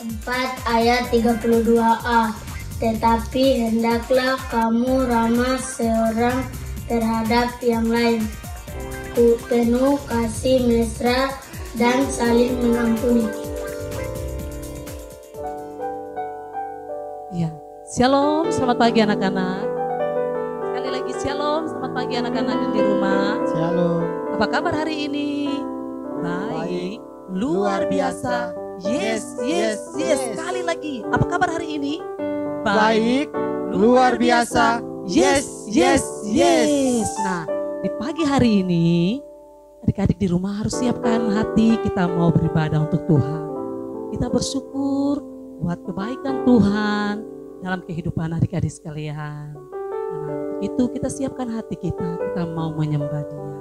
4 ayat 32a. Tetapi hendaklah kamu ramah seorang terhadap yang lain, penuh kasih mesra dan saling mengampuni. Ya, shalom, selamat pagi anak-anak. Sekali lagi shalom, selamat pagi anak-anak yang di rumah. Shalom. Apa kabar hari ini? Baik, luar biasa. Yes. Sekali lagi, apa kabar hari ini? Baik, luar biasa. Yes. Nah, di pagi hari ini, adik-adik di rumah harus siapkan hati kita mau beribadah untuk Tuhan. Kita bersyukur buat kebaikan Tuhan dalam kehidupan adik-adik sekalian. Nah, untuk itu kita siapkan hati kita mau menyembah Dia.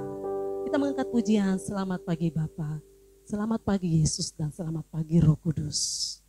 Kita mengangkat pujian, selamat pagi Bapa, selamat pagi Yesus, dan selamat pagi Roh Kudus.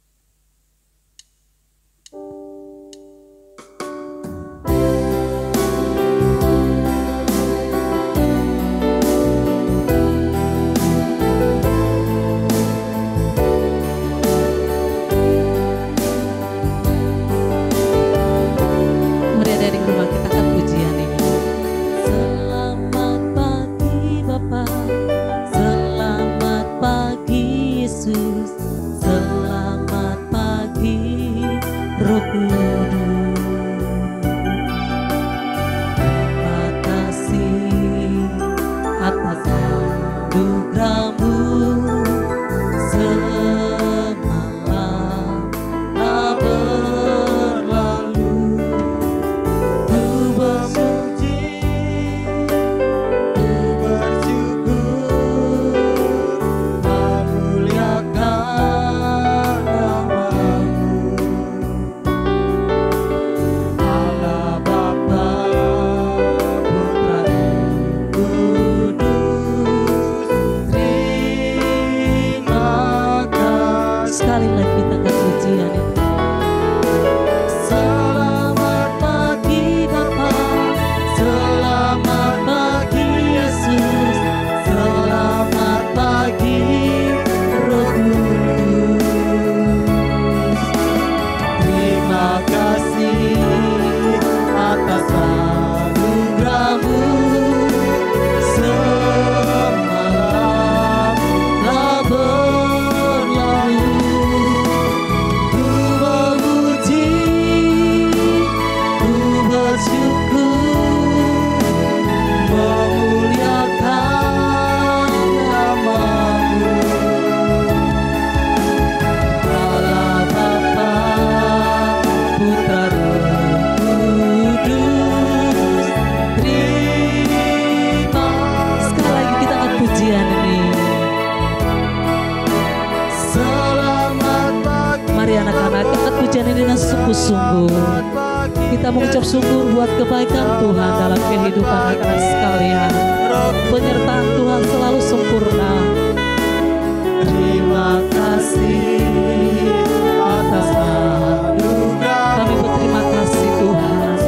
Kita mengucap syukur buat kebaikan Tuhan dalam kehidupan anak-anak sekalian. Penyertaan Tuhan selalu sempurna. Terima kasih atas anugerah. Kami berterima kasih Tuhan.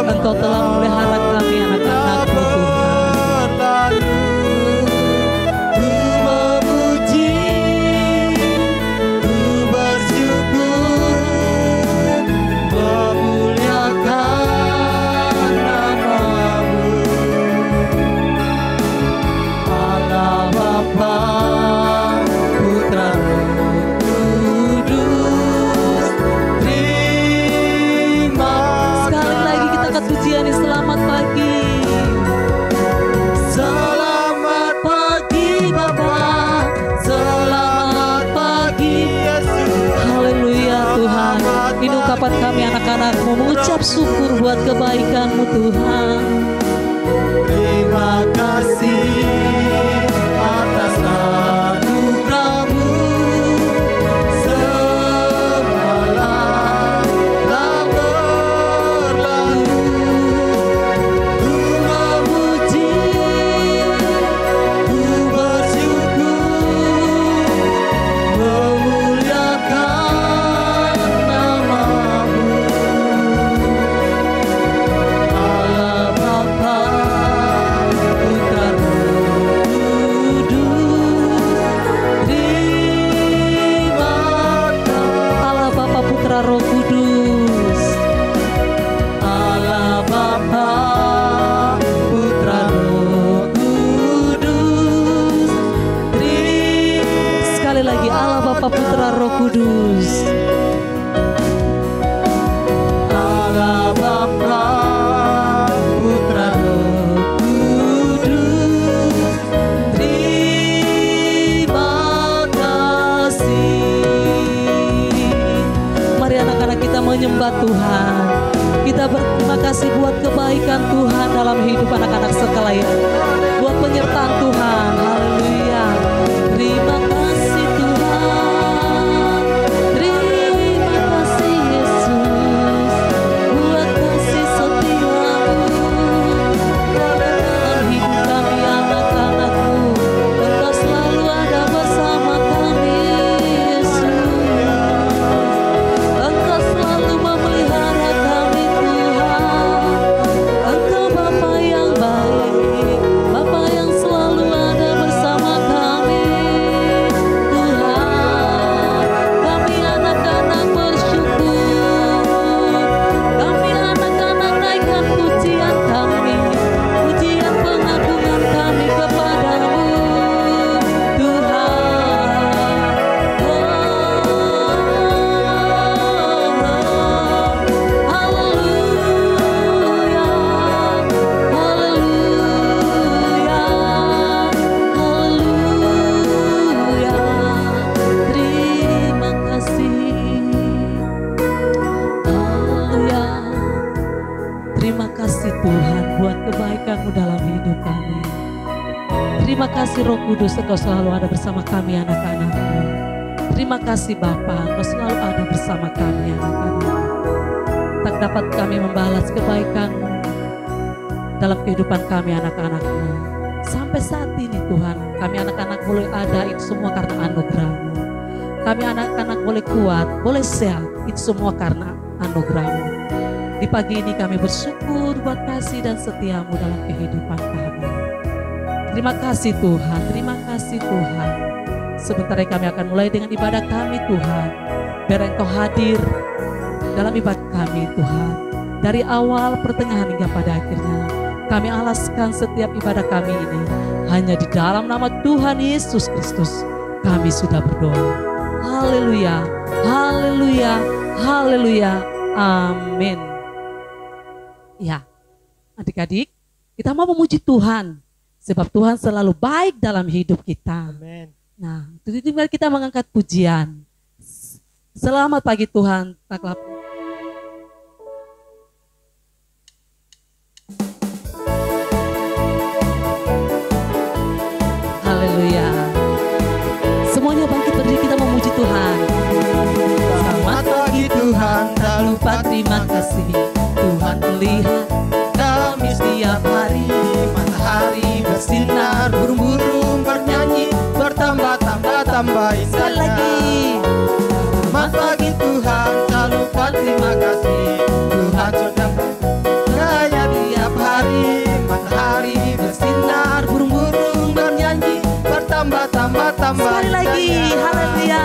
Engkau telah memelihara kami anak-anak-Mu Tuhan. Kami anak-anak-Mu mengucap syukur buat kebaikan-Mu Tuhan. Terima kasih atas anugerah-Mu. Semalam telah berlalu, ku memuji, ku bersyukur, memuliakan nama-Mu. Allah Bapa, Putra, Roh Kudus. kasih buat kebaikan Tuhan dalam hidup anak-anak sekalian. Buat penyertaan Tuhan. Haleluya. Terima kasih Tuhan. Terima kasih Yesus. Buat kasih setiamu. Dalam hidup kami anak-anakmu. Engkau selalu ada bersama kami Yesus. Engkau selalu memelihara kami Tuhan. Engkau Bapa yang baik, Bapa yang selalu ada bersama kami Tuhan. Kami anak-anak bersyukur. Kami anak-anak naikkan pujian kami, pujian pengagungan kami kepadamu Tuhan. Haleluya, haleluya, haleluya. Terima kasih. Haleluya. Terima kasih Tuhan buat kebaikan-Mu dalam hidup kami. Terima kasih Roh Kudus, Engkau selalu ada bersama kami anak-anak-Mu. Terima kasih Bapa, Engkau selalu ada bersama kami anak-anak. Tak dapat kami membalas kebaikan-Mu dalam kehidupan kami anak-anak-Mu. Sampai saat ini Tuhan, kami anak-anak boleh ada itu semua karena anugerah-Mu. Kami anak-anak boleh kuat, boleh sehat, itu semua karena anugerah-Mu. Di pagi ini kami bersyukur buat kasih dan setia-Mu dalam kehidupan kami. Terima kasih Tuhan, terima kasih Tuhan. Sebentar lagi kami akan mulai dengan ibadah kami Tuhan. Biar Engkau hadir dalam ibadah kami Tuhan. Dari awal, pertengahan hingga pada akhirnya. Kami alaskan setiap ibadah kami ini. Hanya di dalam nama Tuhan Yesus Kristus kami sudah berdoa. Haleluya, haleluya, haleluya, amin. Ya, adik-adik, kita mau memuji Tuhan. Sebab Tuhan selalu baik dalam hidup kita. Amin. Nah, itu mari kita mengangkat pujian. Selamat pagi Tuhan. Taklah. Haleluya. Semuanya bangkit berdiri, kita memuji Tuhan. Selamat pagi Tuhan, tak lupa terima kasih. Tuhan melihat kami setiap hari. Matahari bersinar, burung-burung bernyanyi, bertambah-tambah indahnya. Sekali lagi. Selamat pagi Tuhan, tak lupa terima kasih. Tuhan sudah berkaya tiap hari. Matahari bersinar, burung-burung bernyanyi, bertambah-tambah sekali lagi. Haleluya.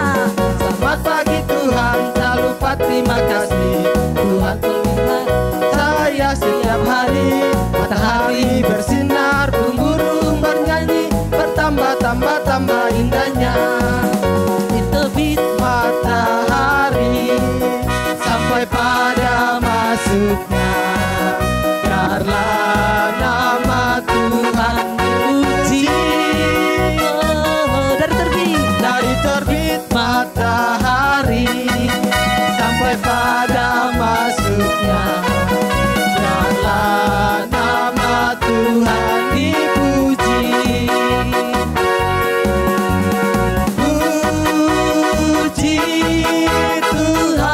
Selamat pagi Tuhan, tak lupa terima kasih. Tuhan melihat saya setiap hari. Matahari bersinar, burung-burung bernyanyi, bertambah-tambah indahnya. Terbit matahari sampai pada masuknya. Biarlah nama Tuhan dipuji. Dari terbit matahari sampai pada masuknya. Biarlah nama Tuhan dipuji. Puji Tuhan.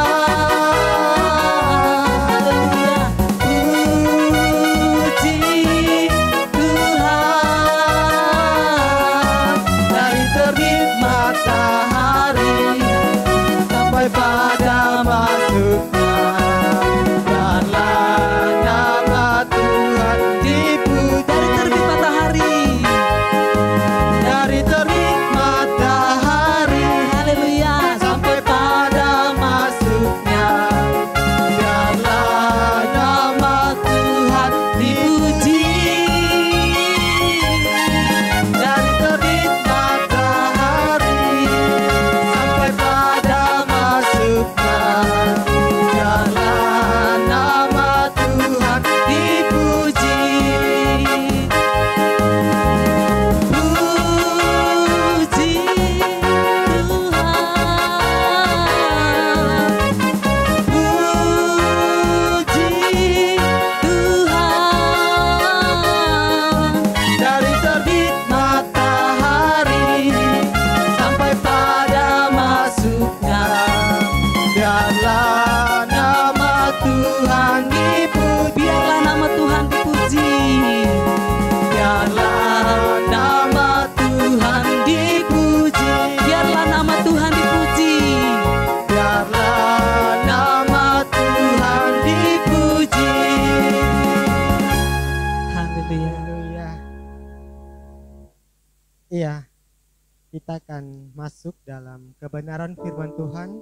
kita akan masuk dalam kebenaran firman Tuhan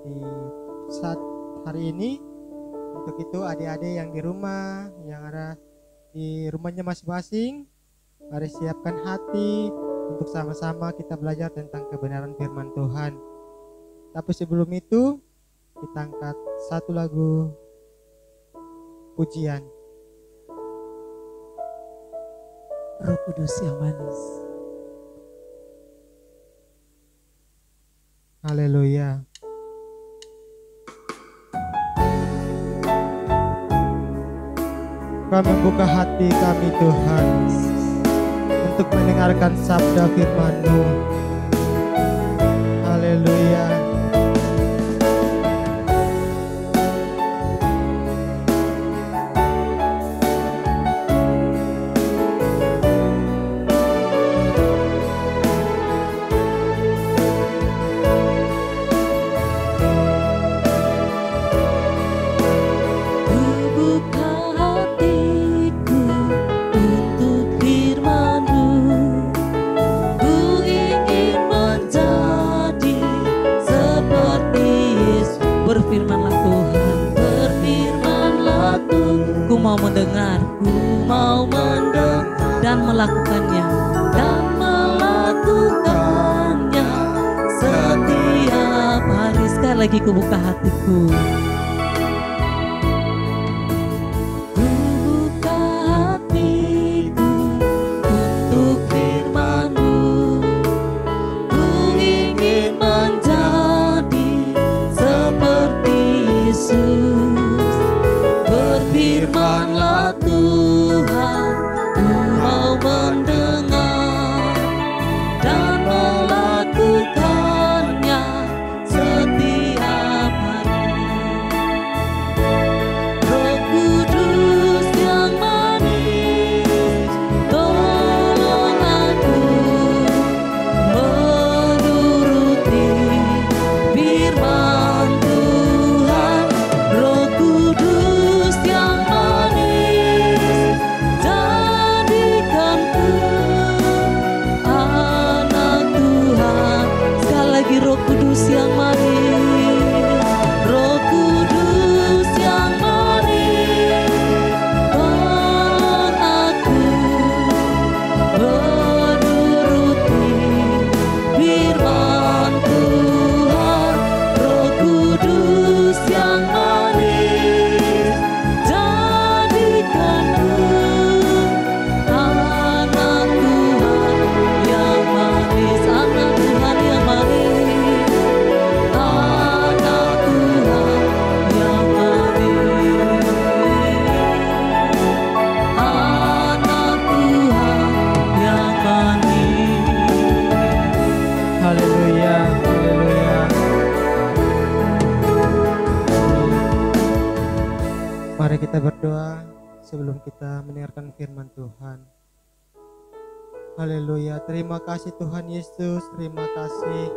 di saat hari ini. Untuk itu adik-adik yang di rumah, yang ada di rumahnya masing-masing, mari siapkan hati untuk sama-sama kita belajar tentang kebenaran firman Tuhan. Tapi sebelum itu, kita angkat satu lagu pujian. Roh Kudus yang manis. Haleluya. Kami membuka hati kami Tuhan untuk mendengarkan sabda firman-Mu. Haleluya. Berfirmanlah Tuhan, berfirmanlah Tuhan. Ku mau mendengar, ku mau mendengar dan melakukannya, setiap hari. Sekali lagi ku buka hatiku. Ku buka hatiku untuk firman-Mu. Ku ingin menjadi seperti Yesus. Berfirmanlah Tuhan, ku mau mendengar dan melakukannya setiap hari. Roh Kudus yang manis, tolong aku menuruti firman Tuhan. Roh Kudus yang manis, jadikanku anak Tuhan. Sekali lagi, Roh Kudus yang manis, Roh Kudus yang manis, tolong aku menuruti firman Tuhan. Roh Kudus yang manis, jadikanku anak Tuhan yang manis, anak Tuhan yang manis, anak Tuhan yang manis, anak Tuhan yang manis. Haleluya. Haleluya. Mari kita berdoa sebelum kita mendengarkan firman Tuhan. Haleluya. Terima kasih Tuhan Yesus. Terima kasih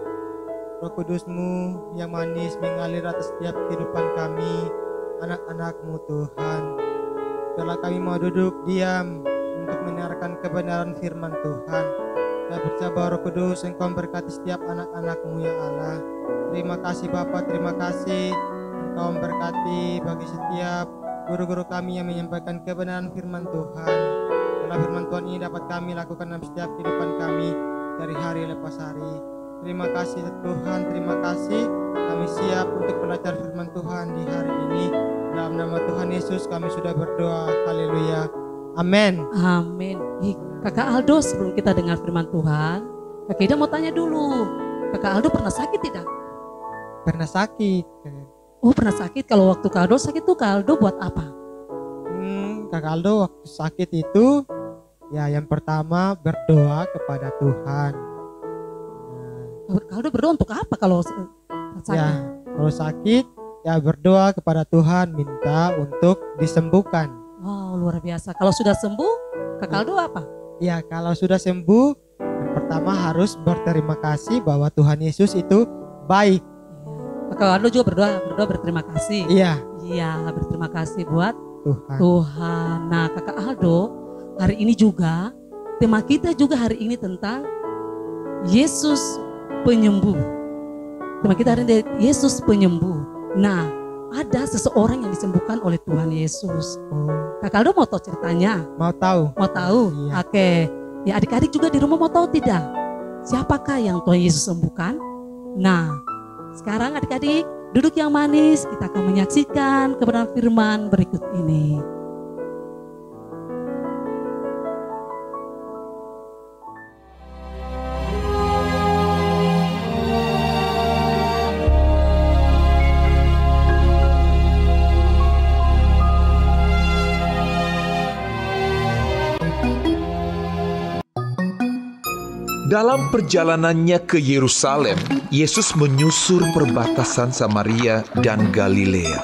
Roh Kudus-Mu yang manis mengalir atas setiap kehidupan kami, anak-anak-Mu Tuhan. Biarlah kami mau duduk diam untuk mendengarkan kebenaran firman Tuhan. Dan bersabar Roh Kudus, Engkau memberkati setiap anak-anak-Mu ya Allah. Terima kasih Bapa, terima kasih Engkau memberkati bagi setiap guru-guru kami yang menyampaikan kebenaran firman Tuhan. Biarlah firman Tuhan ini dapat kami lakukan dalam setiap kehidupan kami dari hari lepas hari. Terima kasih Tuhan, terima kasih. Kami siap untuk belajar firman Tuhan di hari ini. Dalam nama Tuhan Yesus kami sudah berdoa. Haleluya. Amin. Amin. Kakak Aldo, sebelum kita dengar firman Tuhan, Kak Ida mau tanya dulu. Kakak Aldo pernah sakit tidak? Pernah sakit. Oh, pernah sakit. Kalau waktu Kak Aldo sakit tuh Kak Aldo buat apa? Kakak Aldo waktu sakit itu ya yang pertama berdoa kepada Tuhan. Kak Aldo berdoa untuk apa kalau sakit? Ya, kalau sakit ya berdoa kepada Tuhan, minta untuk disembuhkan. Wow, luar biasa. Kalau sudah sembuh, Kak Aldo apa? Ya, kalau sudah sembuh, yang pertama harus berterima kasih bahwa Tuhan Yesus itu baik. Kak Aldo juga berdoa berterima kasih. Iya, Berterima kasih buat Tuhan. Tuhan. Nah, Kakak Aldo, hari ini juga tema kita juga hari ini tentang Yesus penyembuh. Tema kita hari ini Yesus penyembuh. Nah, ada seseorang yang disembuhkan oleh Tuhan Yesus. Kak Aldo mau tahu ceritanya? Mau tahu? Mau tahu? Iya. Oke. Ya adik-adik juga di rumah mau tahu tidak? Siapakah yang Tuhan Yesus sembuhkan? Nah, sekarang adik-adik duduk yang manis, kita akan menyaksikan kebenaran firman berikut ini. Dalam perjalanannya ke Yerusalem, Yesus menyusur perbatasan Samaria dan Galilea.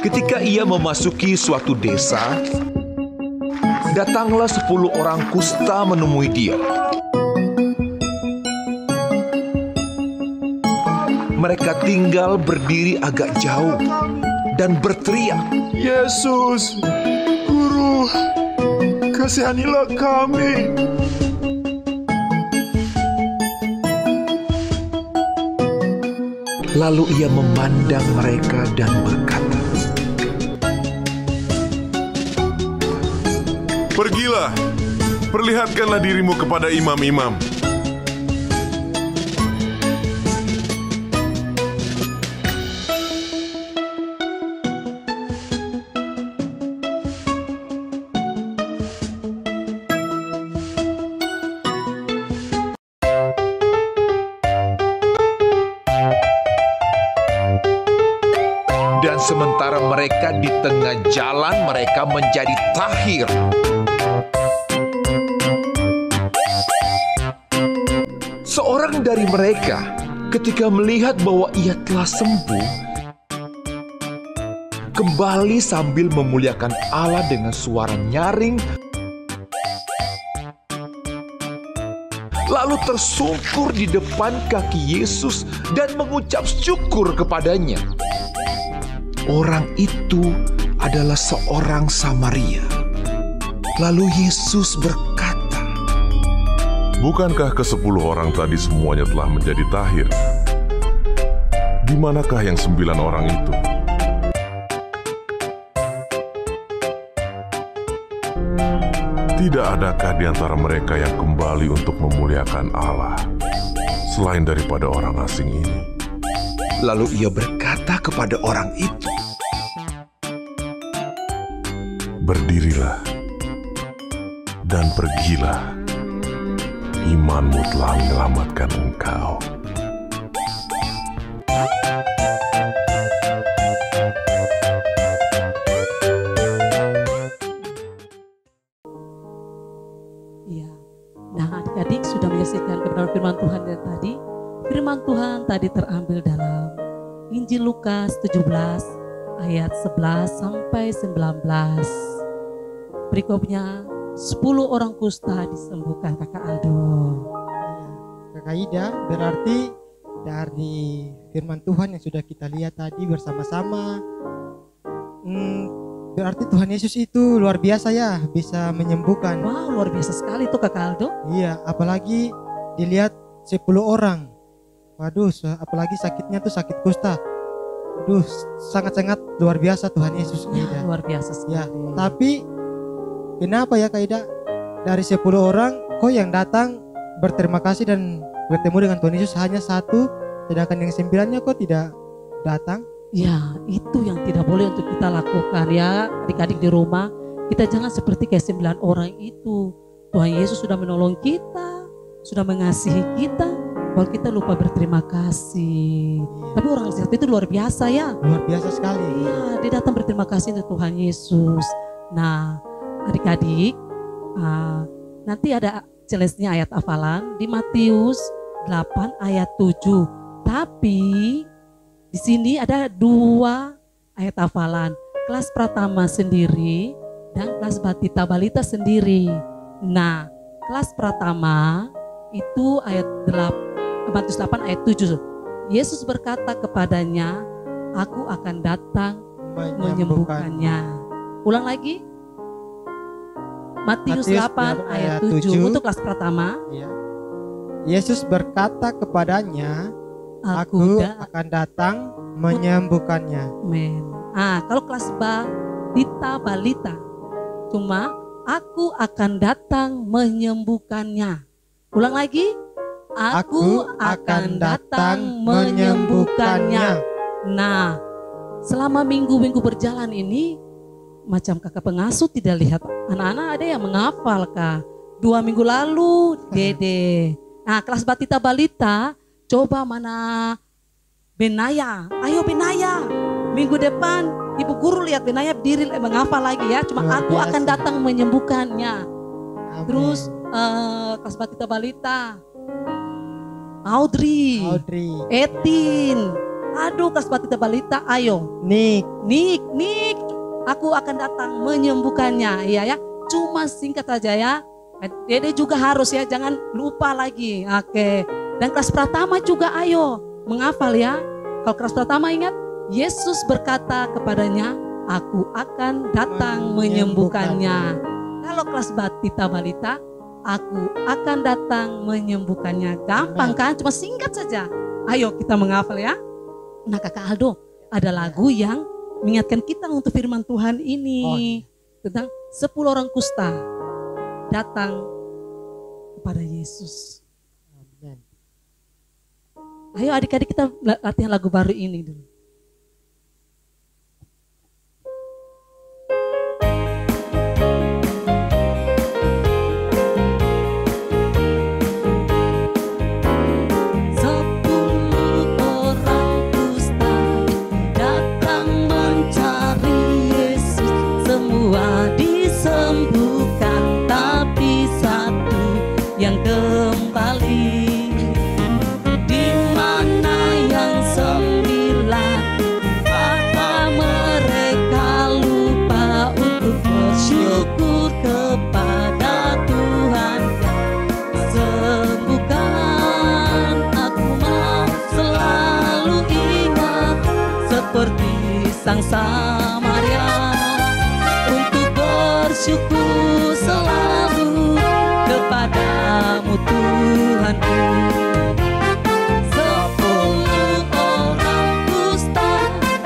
Ketika ia memasuki suatu desa, datanglah 10 orang kusta menemui dia. Mereka tinggal berdiri agak jauh dan berteriak, "Yesus, Guru, kasihanilah kami." Lalu ia memandang mereka dan berkata, "Pergilah, perlihatkanlah dirimu kepada imam-imam." Dan sementara mereka di tengah jalan, mereka menjadi tahir. Seorang dari mereka, ketika melihat bahwa ia telah sembuh, kembali sambil memuliakan Allah dengan suara nyaring, lalu tersungkur di depan kaki Yesus dan mengucap syukur kepadanya. Orang itu adalah seorang Samaria. Lalu Yesus berkata, Bukankah ke-10 orang tadi semuanya telah menjadi tahir? Di manakah yang 9 orang itu? Tidak adakah di antara mereka yang kembali untuk memuliakan Allah selain daripada orang asing ini? Lalu ia berkata kepada orang itu, Berdirilah dan pergilah, imanmu telah menyelamatkan engkau. Iya. Nah, adik-adik sudah menyaksikan kebenaran firman Tuhan dari tadi. Firman Tuhan tadi terambil dalam Injil Lukas 17 ayat 11 sampai 19. Berikutnya 10 orang kusta disembuhkan Kakak Aldo. Kakak Ida, berarti dari firman Tuhan yang sudah kita lihat tadi bersama-sama, berarti Tuhan Yesus itu luar biasa ya, bisa menyembuhkan. Wow, luar biasa sekali tuh Kakak Aldo. Iya, apalagi dilihat 10 orang. Waduh, apalagi sakitnya tuh sakit kusta. Aduh, sangat-sangat luar biasa Tuhan Yesus. Ya, luar biasa sekali. Ya, tapi kenapa ya Kak Ida? Dari 10 orang, kok yang datang berterima kasih dan bertemu dengan Tuhan Yesus hanya 1, sedangkan yang 9-nya kok tidak datang? Ya, itu yang tidak boleh untuk kita lakukan ya, adik-adik di rumah. Kita jangan seperti kayak 9 orang itu. Tuhan Yesus sudah menolong kita, sudah mengasihi kita, kalau kita lupa berterima kasih. Tapi orang seperti itu luar biasa ya. Luar biasa sekali. Iya, dia datang berterima kasih untuk Tuhan Yesus. Nah, adik-adik, nanti ada jelasnya ayat hafalan di Matius 8 ayat 7. Tapi di sini ada 2 ayat hafalan. Kelas Pratama sendiri dan kelas Batita Balita sendiri. Nah, kelas Pratama itu ayat 8, Matius 8 ayat 7. Yesus berkata kepadanya, Aku akan datang menyembuhkannya. Ulang lagi. Matius 8 ayat 7 untuk kelas pertama. Ya. Yesus berkata kepadanya, Aku Aku akan datang menyembuhkannya. Amin. Kalau kelas Tita Balita, cuma aku akan datang menyembuhkannya. Ulang lagi, aku akan datang menyembuhkannya. Nah, selama minggu-minggu berjalan ini, macam kakak pengasuh tidak lihat anak-anak ada yang menghafal kak. 2 minggu lalu, Dede. Nah, kelas Batita Balita, coba mana Benaya. Ayo Benaya. Minggu depan, ibu guru lihat Benaya berdiri menghafal lagi ya. Cuma Luar aku biasa. akan datang menyembuhkannya. Amin. Terus kelas Batita Balita, Audrey, Etin. Aduh, kelas Batita Balita, ayo. Nik, aku akan datang menyembuhkannya. Iya ya, cuma singkat saja ya. Dede juga harus ya, jangan lupa lagi. Oke. Dan kelas pertama juga ayo menghafal ya. Kalau kelas pertama ingat, Yesus berkata kepadanya, aku akan datang menyembuhkannya. Kalau kelas Batita Balita, aku akan datang menyembuhkannya. Gampang kan? Cuma singkat saja. Ayo kita menghafal ya. Nah Kakak Aldo, ada lagu yang mengingatkan kita untuk firman Tuhan ini. Tentang 10 orang kusta datang kepada Yesus. Amin. Ayo adik-adik kita latihan lagu baru ini dulu. Yang kembali, di mana yang 9? Apa mereka lupa untuk bersyukur kepada Tuhan yang sembuhkan? Aku mau selalu ingat seperti sang Samaria untuk bersyukur selalu kepadamu Tuhanku. 10 orang kusta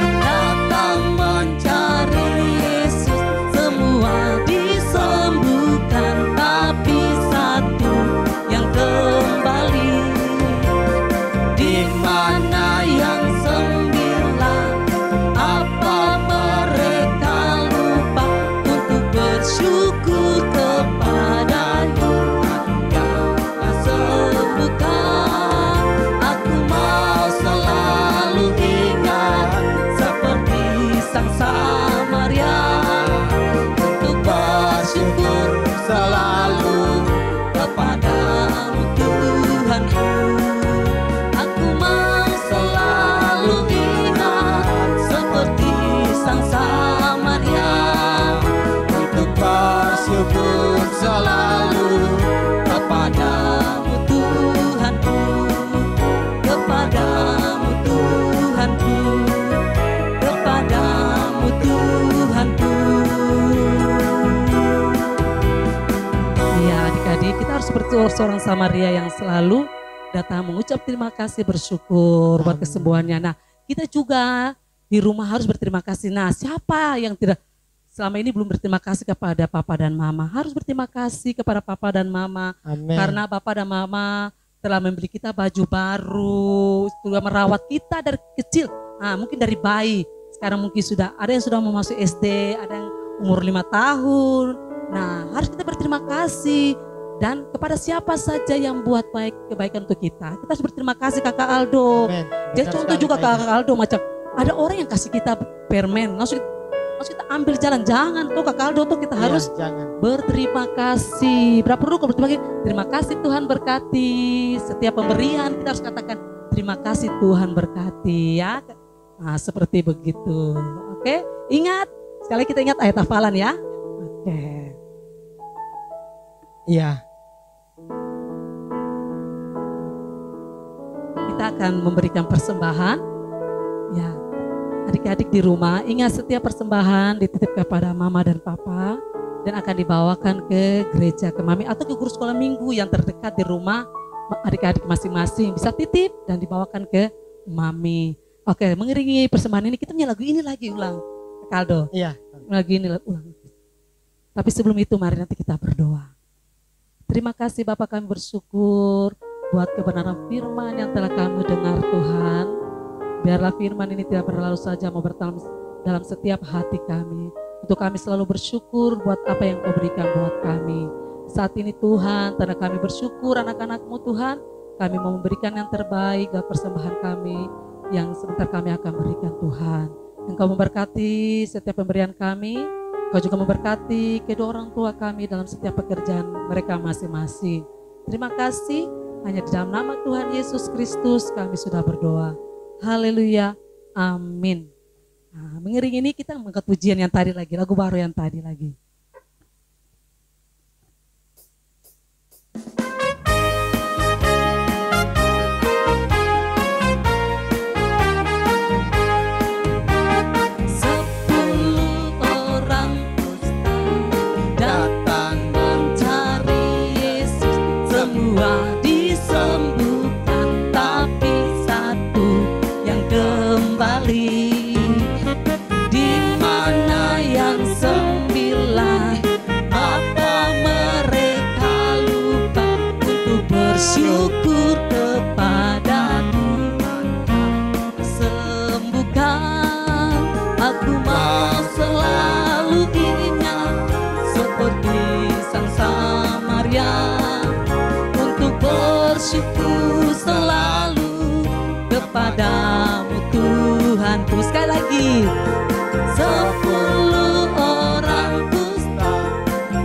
datang mencari Yesus, semua disembuhkan, tapi satu yang kembali. Di mana yang 9? Apa mereka lupa untuk bersyukur kepada sang Samaria untuk bersyukur selalu kepadamu Tuhanku. Aku mau selalu ingat seperti sang Samaria untuk bersyukur selalu kepadamu Tuhanku, kepadamu Tuhanku, kepadamu Tuhanku. Ya adik-adik, kita harus seperti seorang Samaria yang selalu datang mengucap terima kasih, bersyukur buat kesembuhannya. Nah kita juga di rumah harus berterima kasih. Nah siapa yang tidak selama ini belum berterima kasih kepada Papa dan Mama, harus berterima kasih kepada Papa dan Mama. Amin. Karena Papa dan Mama telah membeli kita baju baru, sudah merawat kita dari kecil. Nah mungkin dari bayi, sekarang mungkin sudah ada yang sudah mau masuk SD, ada yang umur 5 tahun. Nah harus kita berterima kasih. Dan kepada siapa saja yang buat kebaikan untuk kita harus berterima kasih Kakak Aldo. Amin. Jadi Benar contoh sekali, juga Kak Kakak Aldo, macam ada orang yang kasih kita permen, langsung kita ambil jalan. Jangan tuh Kakak Aldo tuh, kita Iya, harus jangan. berterima kasih. Berapa dulu kalau berterima kasih? Terima kasih Tuhan berkati. Setiap pemberian kita harus katakan terima kasih Tuhan berkati ya. Nah seperti begitu. Oke, ingat. Sekali kita ingat ayat hafalan ya. Oke. Iya. Kita akan memberikan persembahan. Ya, adik-adik di rumah ingat setiap persembahan dititip kepada Mama dan Papa. dan akan dibawakan ke gereja, ke mami atau ke guru sekolah minggu yang terdekat di rumah adik-adik masing-masing. Bisa titip dan dibawakan ke mami. Oke, mengiringi persembahan ini kita punya lagu ini lagi ulang. Kaldo. Iya. Lagu ini ulang. Tapi sebelum itu mari nanti kita berdoa. Terima kasih Bapak, kami bersyukur buat kebenaran firman yang telah kami dengar Tuhan. Biarlah firman ini tidak berlalu saja, mau bertahan dalam setiap hati kami. Untuk kami selalu bersyukur buat apa yang Kau berikan buat kami. Saat ini Tuhan, tanda kami bersyukur anak-anak-Mu Tuhan. Kami mau memberikan yang terbaik dalam persembahan kami yang sebentar kami akan berikan Tuhan. Engkau memberkati setiap pemberian kami. Engkau juga memberkati kedua orang tua kami dalam setiap pekerjaan mereka masing-masing. Terima kasih, hanya di dalam nama Tuhan Yesus Kristus kami sudah berdoa. Haleluya, amin. Nah, mengiring ini kita mengangkat pujian yang tadi lagi, lagu baru yang tadi lagi. Bersyukur kepada Tuhan sembuhkan. Aku mau selalu ingat seperti sang Samaria, untuk bersyukur selalu kepadamu Tuhanku. Sekali lagi, 10 orang kusta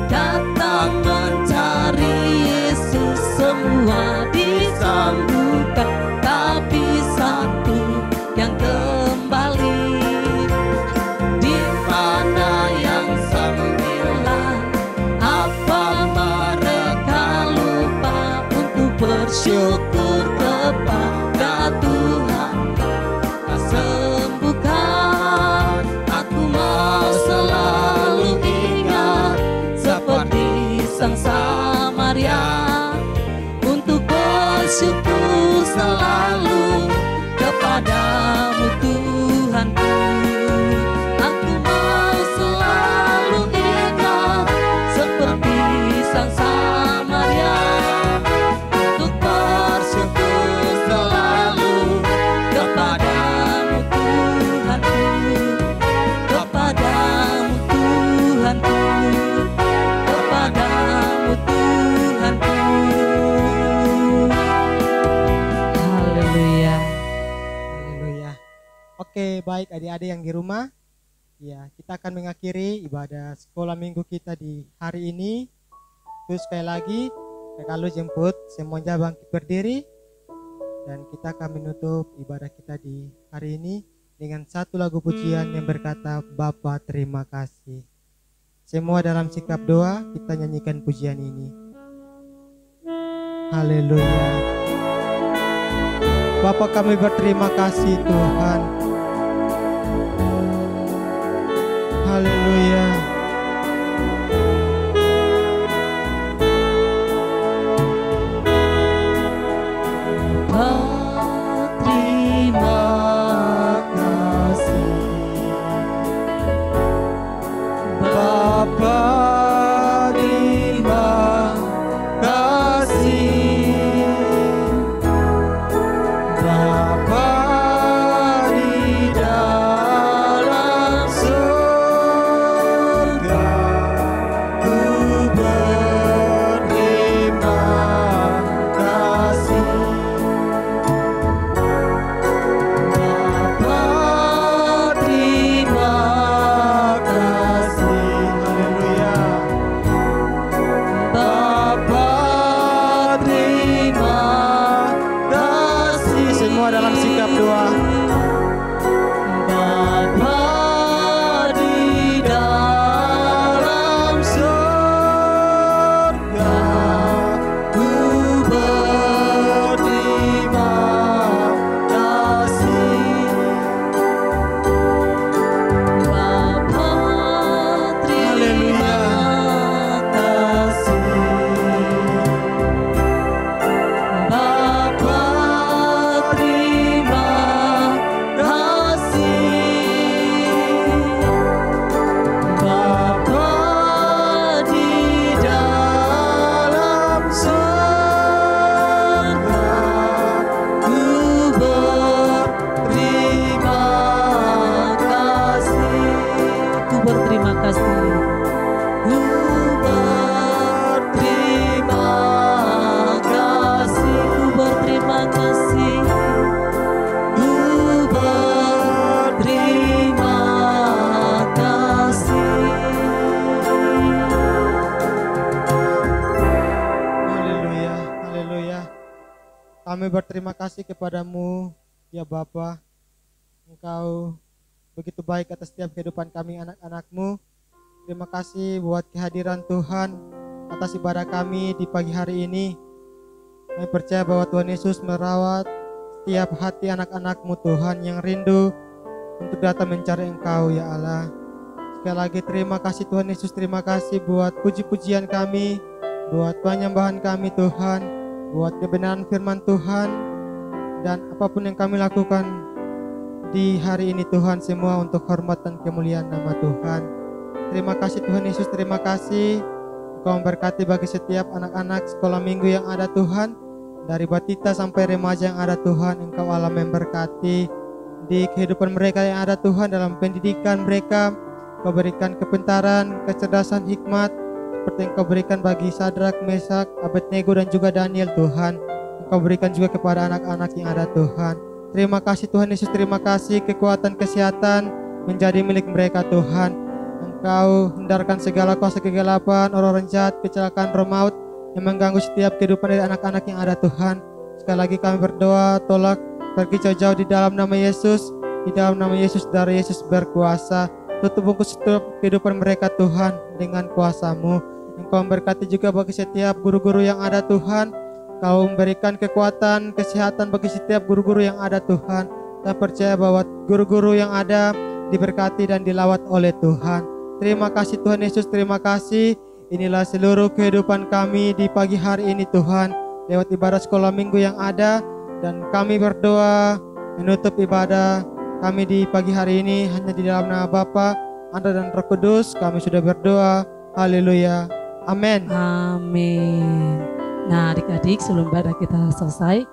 datang mencari Yesus, semua disembuhkan, tapi satu yang kembali. Di mana yang 9? Apa mereka lupa untuk bersyukur kepada Tuhan? Sembuhkan, aku mau selalu ingat seperti sang Samaria, untuk bersyukur selalu kepadamu Tuhanku. Aku mau selalu ingat seperti sang Samaria, untuk bersyukur selalu kepadamu Tuhanku, kepadamu Tuhanku, kepadamu Tuhanku. Haleluya. Haleluya. Oke, baik adik-adik yang di rumah. Ya, kita akan mengakhiri ibadah sekolah minggu kita di hari ini. Terus sekali lagi, kalau jemput semuanya bangkit berdiri. Dan kita akan menutup ibadah kita di hari ini dengan satu lagu pujian yang berkata, Bapa terima kasih. Semua dalam sikap doa kita nyanyikan pujian ini. Haleluya. Bapa, kami berterima kasih Tuhan. Haleluya. Terima kasih Bapa, terima kasih Bapa, Kami berterima kasih kepadamu, ya Bapa. Engkau begitu baik atas setiap kehidupan kami anak-anakmu. Terima kasih buat kehadiran Tuhan atas ibadah kami di pagi hari ini. Kami percaya bahwa Tuhan Yesus merawat setiap hati anak-anakmu Tuhan yang rindu untuk datang mencari Engkau, ya Allah. Sekali lagi terima kasih Tuhan Yesus, terima kasih buat puji-pujian kami, buat penyembahan kami Tuhan, buat kebenaran firman Tuhan, dan apapun yang kami lakukan di hari ini Tuhan, semua untuk hormat dan kemuliaan nama Tuhan. Terima kasih Tuhan Yesus, terima kasih Engkau memberkati bagi setiap anak-anak sekolah minggu yang ada Tuhan, dari batita sampai remaja yang ada Tuhan. Engkau Allah memberkati di kehidupan mereka yang ada Tuhan, dalam pendidikan mereka. Kau berikan kepintaran, kecerdasan, hikmat seperti yang Kau berikan bagi Sadrak, Mesak, Abednego dan juga Daniel Tuhan. Engkau berikan juga kepada anak-anak yang ada Tuhan. Terima kasih Tuhan Yesus, terima kasih kekuatan kesehatan menjadi milik mereka Tuhan. Engkau hindarkan segala kuasa kegelapan, orang jahat, kecelakaan, roh maut yang mengganggu setiap kehidupan dari anak-anak yang ada Tuhan. Sekali lagi kami berdoa, tolak pergi jauh-jauh di dalam nama Yesus, di dalam nama Yesus, darah Yesus berkuasa. Tutup bungkus setiap kehidupan mereka Tuhan dengan kuasa-Mu. Engkau memberkati juga bagi setiap guru-guru yang ada Tuhan. Kau memberikan kekuatan, kesehatan bagi setiap guru-guru yang ada Tuhan. Dan percaya bahwa guru-guru yang ada diberkati dan dilawat oleh Tuhan. Terima kasih Tuhan Yesus, terima kasih. Inilah seluruh kehidupan kami di pagi hari ini Tuhan, lewat ibadah sekolah minggu yang ada. Dan kami berdoa menutup ibadah kami di pagi hari ini hanya di dalam nama Bapa, Anak dan Roh Kudus. Kami sudah berdoa. Haleluya. Amin. Amin. Nah adik-adik, sebelum ibadah kita selesai,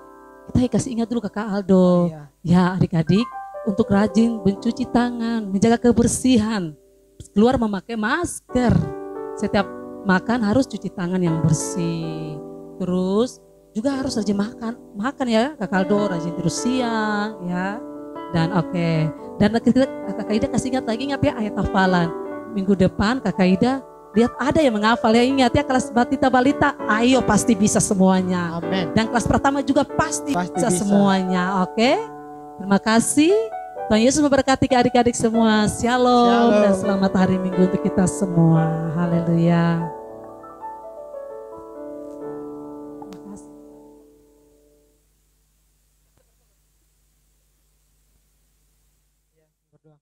kita kasih ingat dulu Kakak Aldo. Ya adik-adik, untuk rajin mencuci tangan, menjaga kebersihan, keluar memakai masker. Setiap makan harus cuci tangan yang bersih. Terus juga harus rajin makan ya Kakak Aldo, rajin terus siang ya. Dan dan Kakak Ida kasih ingat ya ayat hafalan. Minggu depan Kakak Ida lihat ada yang menghafal ya, ingat ya kelas batita balita, ayo pasti bisa semuanya. Amin. Dan kelas pertama juga pasti bisa semuanya. Terima kasih. Tuhan Yesus memberkati adik-adik semua. Shalom dan selamat hari Minggu untuk kita semua. Haleluya. Berdoa.